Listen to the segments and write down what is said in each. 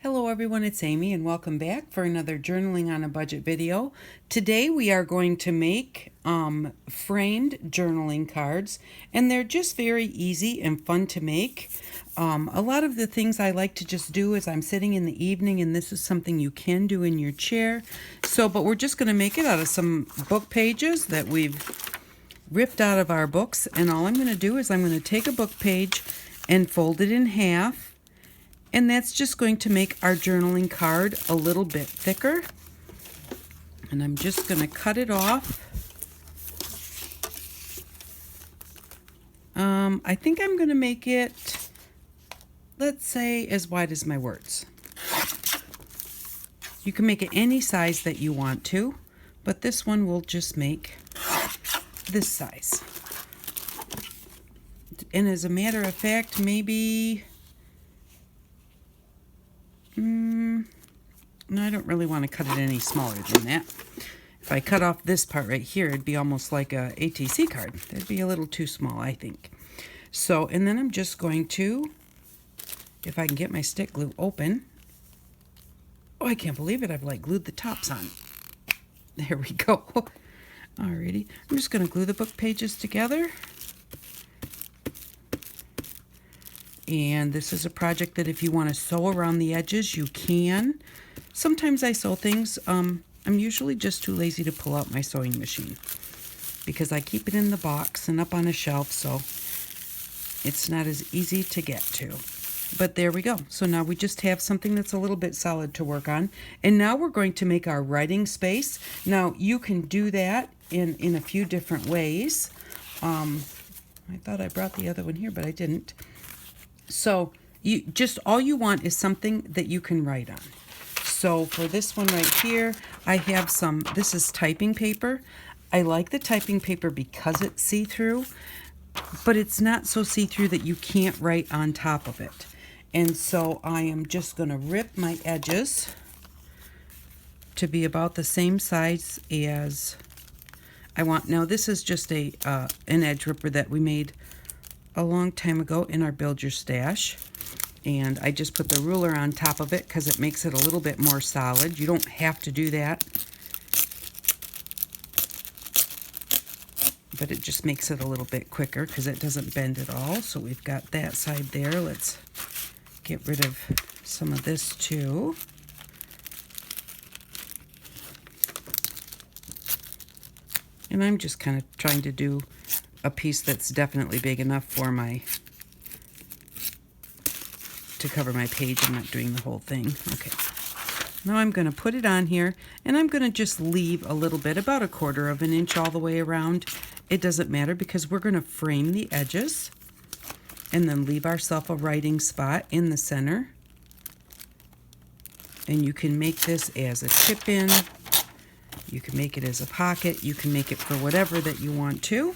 Hello everyone, it's Amy and welcome back for another Journaling on a Budget video. Today we are going to make framed journaling cards, and they're just very easy and fun to make. A lot of the things I like to just do is I'm sitting in the evening, and this is something you can do in your chair. But we're just going to make it out of some book pages that we've ripped out of our books, and all I'm going to do is I'm going to take a book page and fold it in half. And that's just going to make our journaling card a little bit thicker. And I'm just going to cut it off. I think I'm going to make it, let's say, as wide as my words. You can make it any size that you want to, but this one will just make this size. And as a matter of fact, maybe... No, I don't really want to cut it any smaller than that. If I cut off this part right here, it'd be almost like a ATC card. That'd be a little too small, I think. So, and then I'm just going to, if I can get my stick glue open. Oh, I can't believe it. I've like glued the tops on. There we go. Alrighty. I'm just going to glue the book pages together. And this is a project that if you want to sew around the edges, you can. Sometimes I sew things. I'm usually just too lazy to pull out my sewing machine because I keep it in the box and up on a shelf, so it's not as easy to get to. But there we go. So now we just have something that's a little bit solid to work on. And now we're going to make our writing space. Now you can do that in a few different ways. I thought I brought the other one here, but I didn't. So all you want is something that you can write on. So for this one right here, I have this is typing paper. I like the typing paper because it's see-through, but it's not so see-through that you can't write on top of it. And so I am just going to rip my edges to be about the same size as I want. Now this is just an edge ripper that we made a long time ago in our Build Your Stash, and I just put the ruler on top of it because it makes it a little bit more solid. You don't have to do that, but it just makes it a little bit quicker because it doesn't bend at all. So we've got that side there. Let's get rid of some of this too. And I'm just kind of trying to do a piece that's definitely big enough for to cover my page. I'm not doing the whole thing. Okay. Now I'm going to put it on here, and I'm going to just leave a little bit, about 1/4 of an inch all the way around. It doesn't matter because we're going to frame the edges and then leave ourselves a writing spot in the center. And you can make this as a tip in. You can make it as a pocket. You can make it for whatever that you want to.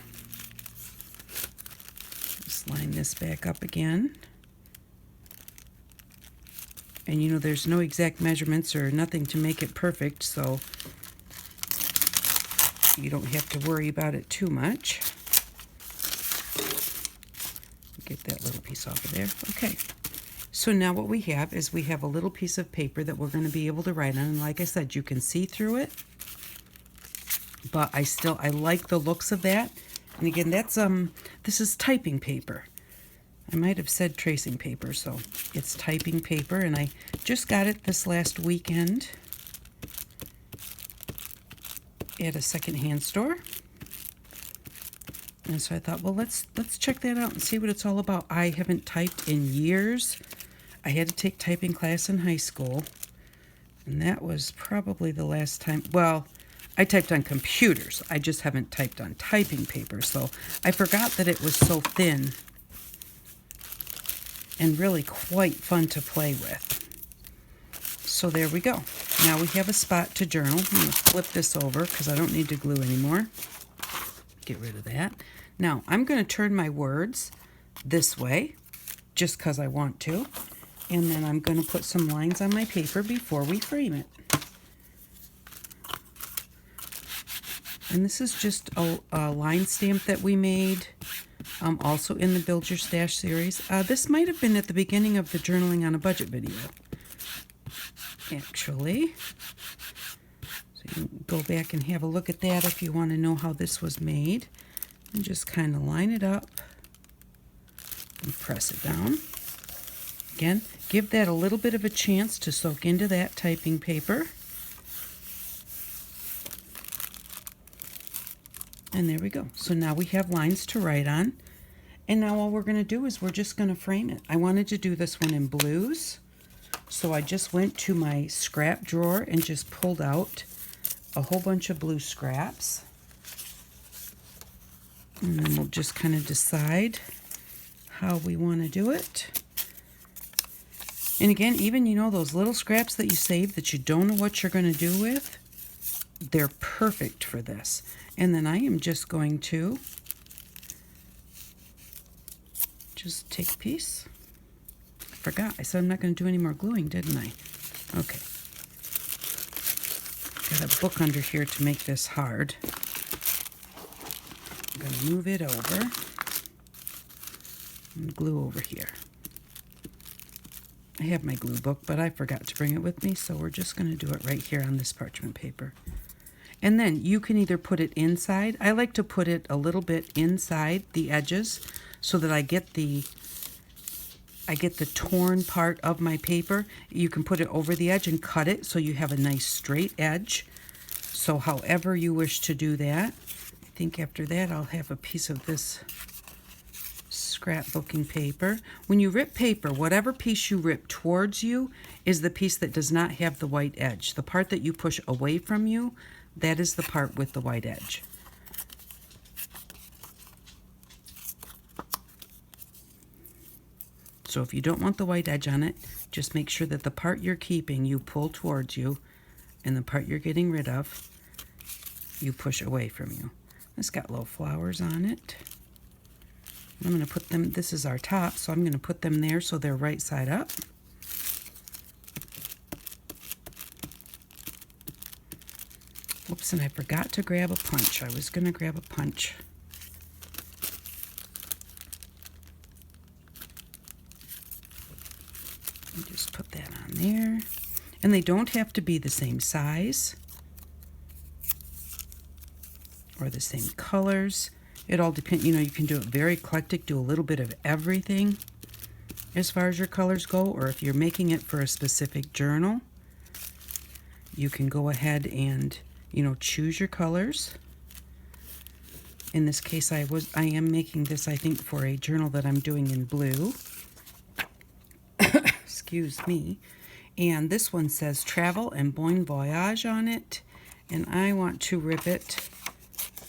Line this back up again. And you know, there's no exact measurements or nothing to make it perfect, so you don't have to worry about it too much. Get that little piece off of there. Okay. So now what we have is we have a little piece of paper that we're going to be able to write on. And like I said, you can see through it, but I like the looks of that. And again, this is typing paper. I might have said tracing paper, so it's typing paper, and I just got it this last weekend at a secondhand store. And so I thought, well, let's check that out and see what it's all about. I haven't typed in years. I had to take typing class in high school, and that was probably the last time. Well, I typed on computers. I just haven't typed on typing paper, so I forgot that it was so thin and really quite fun to play with. So there we go. Now we have a spot to journal. I'm going to flip this over because I don't need to glue anymore. Get rid of that. Now I'm going to turn my words this way just because I want to, and then I'm going to put some lines on my paper before we frame it. And this is just a line stamp that we made also in the Build Your Stash series. This might have been at the beginning of the Journaling on a Budget video. actually. So you can go back and have a look at that if you want to know how this was made. And just kind of line it up and press it down. Again, give that a little bit of a chance to soak into that typing paper. And there we go. So now we have lines to write on. And now all we're going to do is we're just going to frame it. I wanted to do this one in blues. So I just went to my scrap drawer and just pulled out a whole bunch of blue scraps. And then we'll just kind of decide how we want to do it. And again, even, you know, those little scraps that you save that you don't know what you're going to do with, they're perfect for this. And then I am just going to just take a piece. I forgot. I said I'm not going to do any more gluing, didn't I? Okay. Got a book under here to make this hard. I'm going to move it over and glue over here. I have my glue book, but I forgot to bring it with me, so we're just going to do it right here on this parchment paper. And then you can either put it inside. I like to put it a little bit inside the edges so that I get the torn part of my paper. You can put it over the edge and cut it so you have a nice straight edge. So however you wish to do that. I think after that I'll have a piece of this scrapbooking paper. When you rip paper, whatever piece you rip towards you is the piece that does not have the white edge. The part that you push away from you, that is the part with the white edge. So if you don't want the white edge on it, just make sure that the part you're keeping you pull towards you, and the part you're getting rid of you push away from you. It's got little flowers on it. I'm going to put them, this is our top, so I'm going to put them there so they're right side up. Oops, and I forgot to grab a punch. I was going to grab a punch. And just put that on there. And they don't have to be the same size or the same colors. It all depends, you know, you can do it very eclectic, do a little bit of everything as far as your colors go, or if you're making it for a specific journal, you can go ahead and, you know, choose your colors. In this case, I am making this, I think, for a journal that I'm doing in blue. Excuse me. And this one says Travel and Bon Voyage on it, and I want to rip it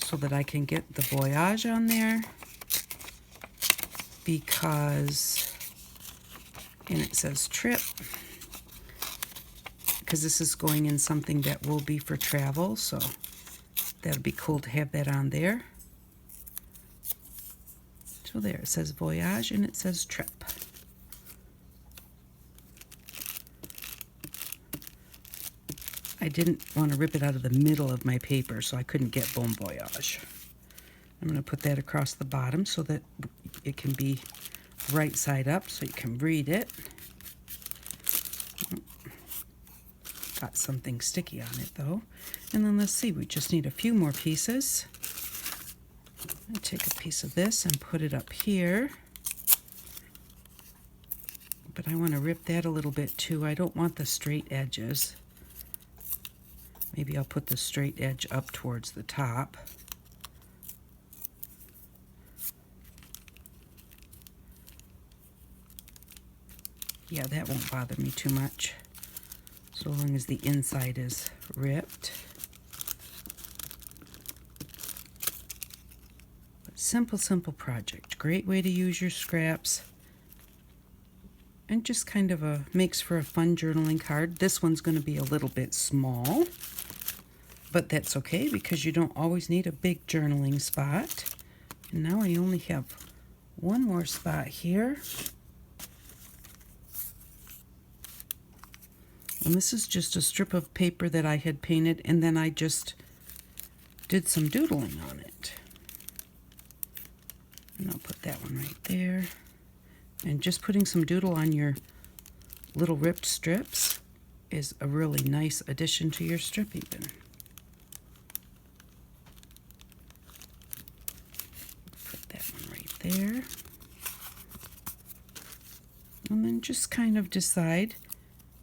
so that I can get the voyage on there, because, and it says trip, because this is going in something that will be for travel, so that'll be cool to have that on there. So there, it says voyage and it says trip. I didn't want to rip it out of the middle of my paper, so I couldn't get Bon Voyage. I'm going to put that across the bottom so that it can be right side up so you can read it. Got something sticky on it though. And then let's see, we just need a few more pieces. I take a piece of this and put it up here. But I want to rip that a little bit too. I don't want the straight edges. Maybe I'll put the straight edge up towards the top. Yeah, that won't bother me too much, so long as the inside is ripped. But simple project. Great way to use your scraps. And just kind of makes for a fun journaling card. This one's going to be a little bit small, but that's okay because you don't always need a big journaling spot. And now I only have one more spot here. And this is just a strip of paper that I had painted, and then I just did some doodling on it. And I'll put that one right there. And just putting some doodle on your little ripped strips, is a really nice addition to your strip even. Put that one right there. And then just kind of decide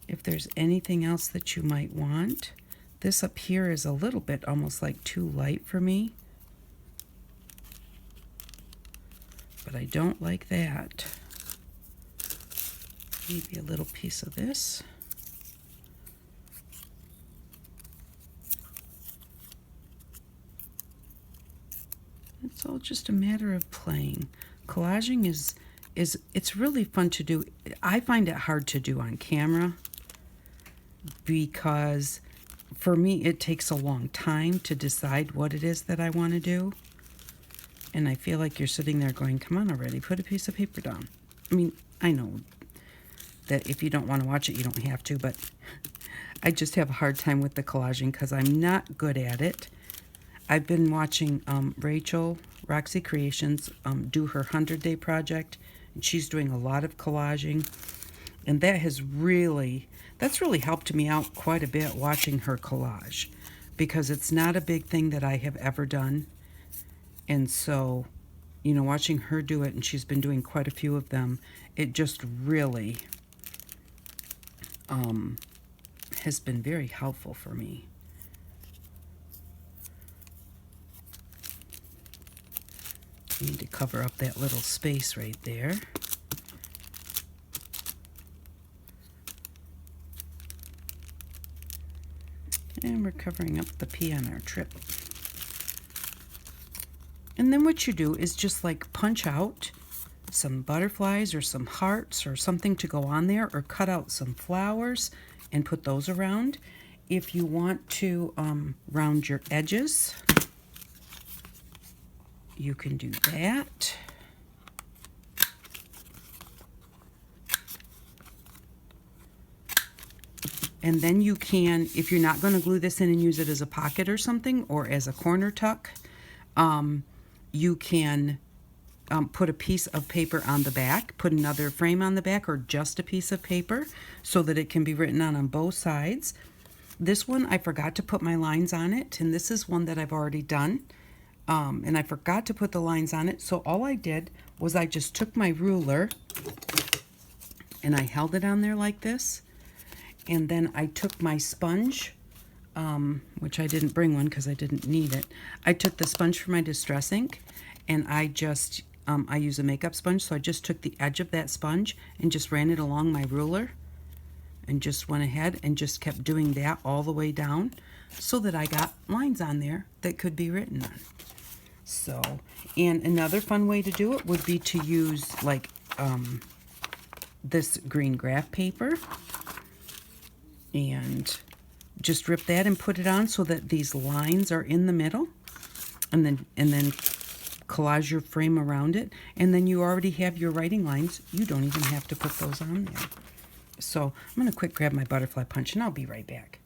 if there's anything else that you might want. This up here is a little bit almost like too light for me, but I don't like that. Maybe a little piece of this. It's all just a matter of playing. Collaging is it's really fun to do. I find it hard to do on camera because for me it takes a long time to decide what it is that I want to do. And I feel like you're sitting there going, come on already, put a piece of paper down. I mean, I know that if you don't want to watch it, you don't have to, but I just have a hard time with the collaging because I'm not good at it. I've been watching Rachel, Roxy Creations, do her 100-day project, and she's doing a lot of collaging, and that's really helped me out quite a bit watching her collage, because it's not a big thing that I have ever done. And so, you know, watching her do it, and she's been doing quite a few of them, it just really has been very helpful for me. I need to cover up that little space right there. And we're covering up the P on our trip. And then what you do is just like punch out some butterflies or some hearts or something to go on there, or cut out some flowers and put those around. If you want to round your edges, you can do that. And then you can, if you're not going to glue this in and use it as a pocket or something, or as a corner tuck, you can put a piece of paper on the back, put another frame on the back, or just a piece of paper so that it can be written on both sides. This one, I forgot to put my lines on it, and this is one that I've already done. And I forgot to put the lines on it, so all I did was I just took my ruler and I held it on there like this, and then I took my sponge, which I didn't bring one because I didn't need it. I took the sponge for my distress ink, and I just I use a makeup sponge, so I just took the edge of that sponge and just ran it along my ruler, and just went ahead and just kept doing that all the way down so that I got lines on there that could be written on. So, and another fun way to do it would be to use like this green graph paper, and just rip that and put it on so that these lines are in the middle, and then collage your frame around it, and then you already have your writing lines. You don't even have to put those on there. So I'm going to quick grab my butterfly punch, and I'll be right back.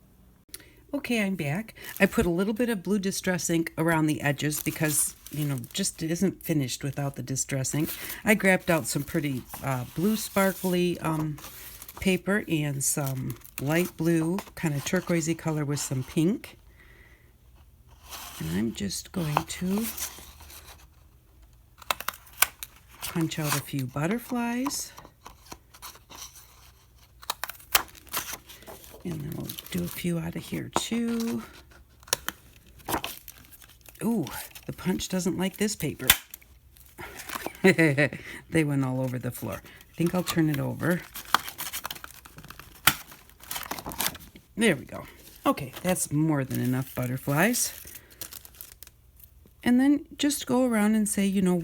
Okay, I'm back. I put a little bit of blue distress ink around the edges because, you know, just it isn't finished without the distress ink. I grabbed out some pretty blue sparkly paper and some light blue, kind of turquoisey color with some pink. And I'm just going to punch out a few butterflies. And then we'll do a few out of here too. Ooh, the punch doesn't like this paper. They went all over the floor. I think I'll turn it over. There we go. Okay, that's more than enough butterflies. And then just go around and say, you know,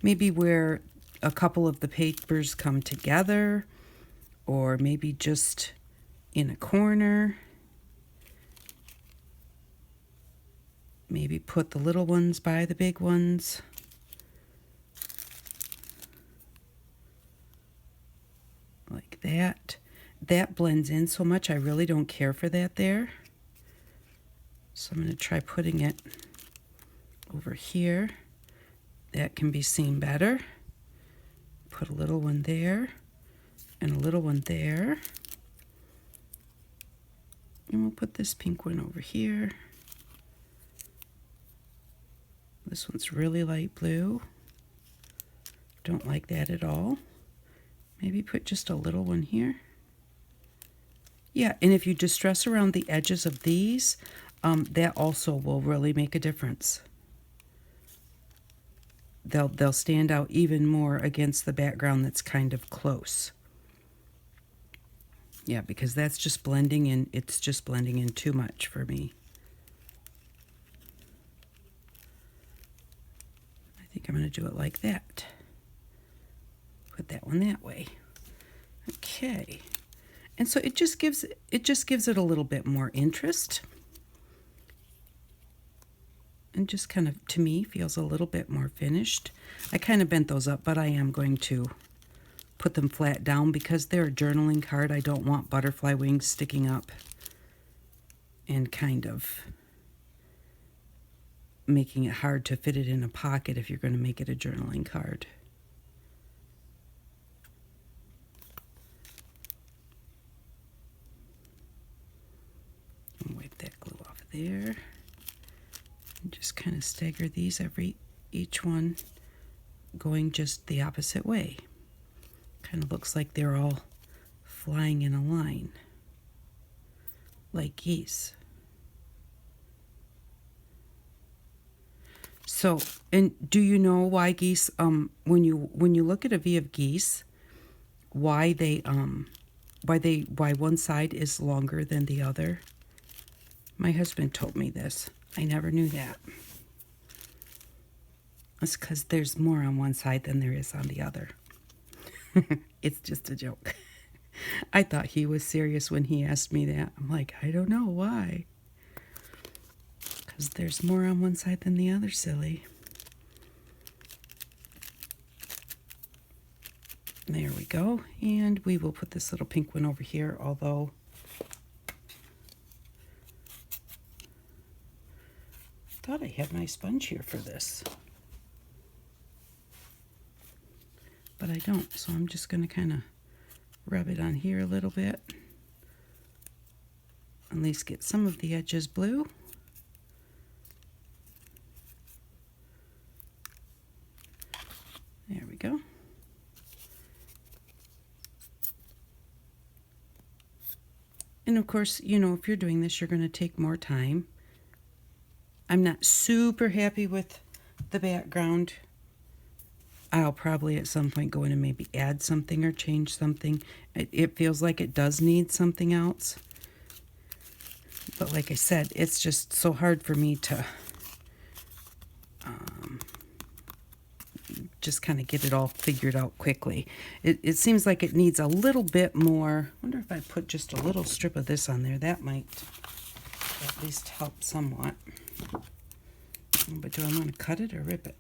maybe where a couple of the papers come together, or maybe just in a corner. Maybe put the little ones by the big ones. Like that. That blends in so much, I really don't care for that there. So I'm going to try putting it over here. That can be seen better. Put a little one there and a little one there. And we'll put this pink one over here. This one's really light blue. Don't like that at all. Maybe put just a little one here. Yeah, and if you distress around the edges of these, that also will really make a difference. They'll stand out even more against the background that's kind of close. Yeah, because that's just blending in. It's just blending in too much for me. I think I'm going to do it like that. Put that one that way. Okay. And so it just gives it a little bit more interest. And just kind of, to me, feels a little bit more finished. I kind of bent those up, but I am going to put them flat down because they're a journaling card. I don't want butterfly wings sticking up and kind of making it hard to fit it in a pocket if you're going to make it a journaling card. And wipe that glue off there. And just kind of stagger these each one going just the opposite way. Kind of looks like they're all flying in a line, like geese. So, and do you know why geese, when you look at a V of geese, why one side is longer than the other? My husband told me this. I never knew that. It's because there's more on one side than there is on the other. It's just a joke. I thought he was serious when he asked me that. I'm like, I don't know why. Because there's more on one side than the other, silly. There we go. And we will put this little pink one over here, although I thought I had my sponge here for this. But I don't, so I'm just going to kind of rub it on here a little bit. At least get some of the edges blue. There we go. And of course, you know, if you're doing this, you're going to take more time. I'm not super happy with the background. I'll probably at some point go in and maybe add something or change something. It feels like it does need something else. But like I said, it's just so hard for me to just kind of get it all figured out quickly. It seems like it needs a little bit more. I wonder if I put just a little strip of this on there. That might at least help somewhat. But do I want to cut it or rip it?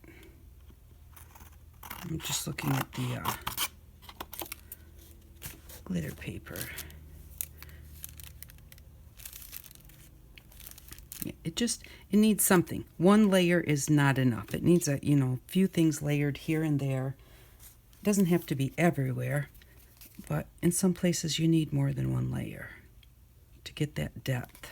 I'm just looking at the glitter paper. Yeah, it needs something. One layer is not enough. It needs a few things layered here and there. It doesn't have to be everywhere, but in some places you need more than one layer to get that depth.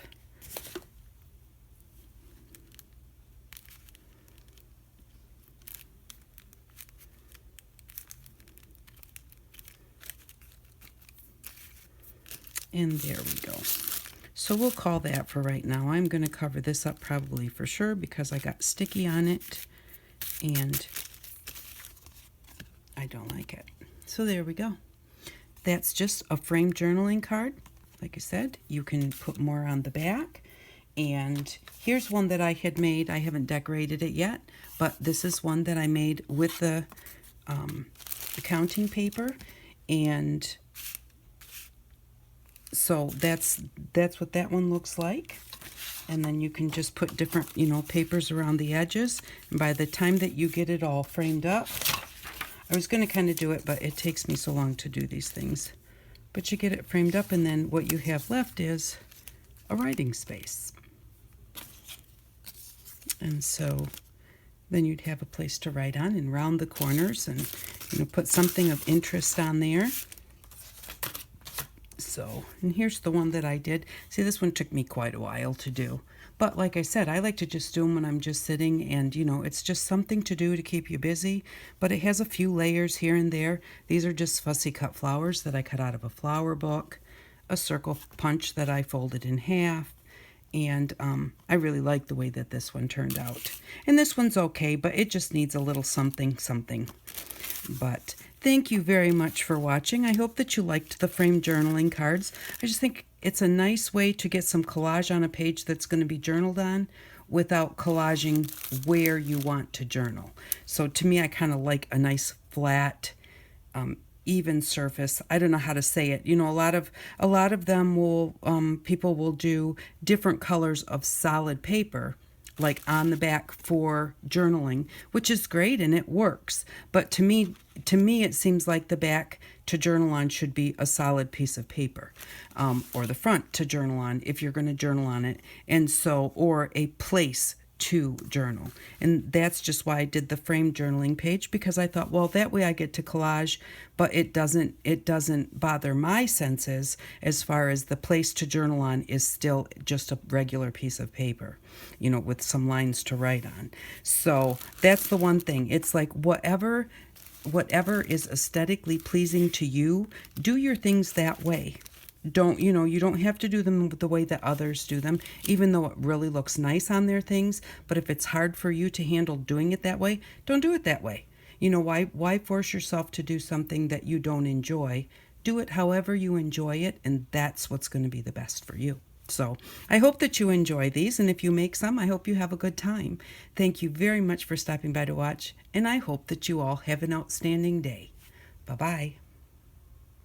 And there we go. So we'll call that for right now. I'm going to cover this up probably for sure because I got sticky on it and I don't like it. So there we go. That's just a framed journaling card. Like I said, you can put more on the back. And here's one that I had made. I haven't decorated it yet, but this is one that I made with the counting paper. And so that's what that one looks like. And then you can just put different, papers around the edges. And by the time that you get it all framed up, I was going to kind of do it, but it takes me so long to do these things. But you get it framed up, and then what you have left is a writing space. And so then you'd have a place to write on and round the corners and put something of interest on there. So, and here's the one that I did. See, this one took me quite a while to do. But like I said, I like to just do them when I'm just sitting, and it's just something to do to keep you busy. But it has a few layers here and there. These are just fussy cut flowers that I cut out of a flower book, a circle punch that I folded in half, and I really like the way that this one turned out. And this one's okay, but it just needs a little something. But thank you very much for watching. I hope that you liked the framed journaling cards. I just think it's a nice way to get some collage on a page that's going to be journaled on without collaging where you want to journal. So to me, I kind of like a nice flat, even surface. I don't know how to say it. A lot of them will, people will do different colors of solid paper, like on the back for journaling, which is great and it works. But to me, it seems like the back to journal on should be a solid piece of paper, or the front to journal on if you're going to journal on it, and so, or a place to journal. And that's just why I did the framed journaling page, because I thought, well, that way I get to collage, but it doesn't bother my senses as far as the place to journal on is still just a regular piece of paper, with some lines to write on. So that's the one thing. It's like whatever is aesthetically pleasing to you, do your things that way. You don't have to do them the way that others do them, even though it really looks nice on their things. But if it's hard for you to handle doing it that way, don't do it that way. Why force yourself to do something that you don't enjoy? Do it however you enjoy it, and that's what's going to be the best for you. So I hope that you enjoy these, and if you make some, I hope you have a good time. Thank you very much for stopping by to watch, and I hope that you all have an outstanding day. Bye-bye.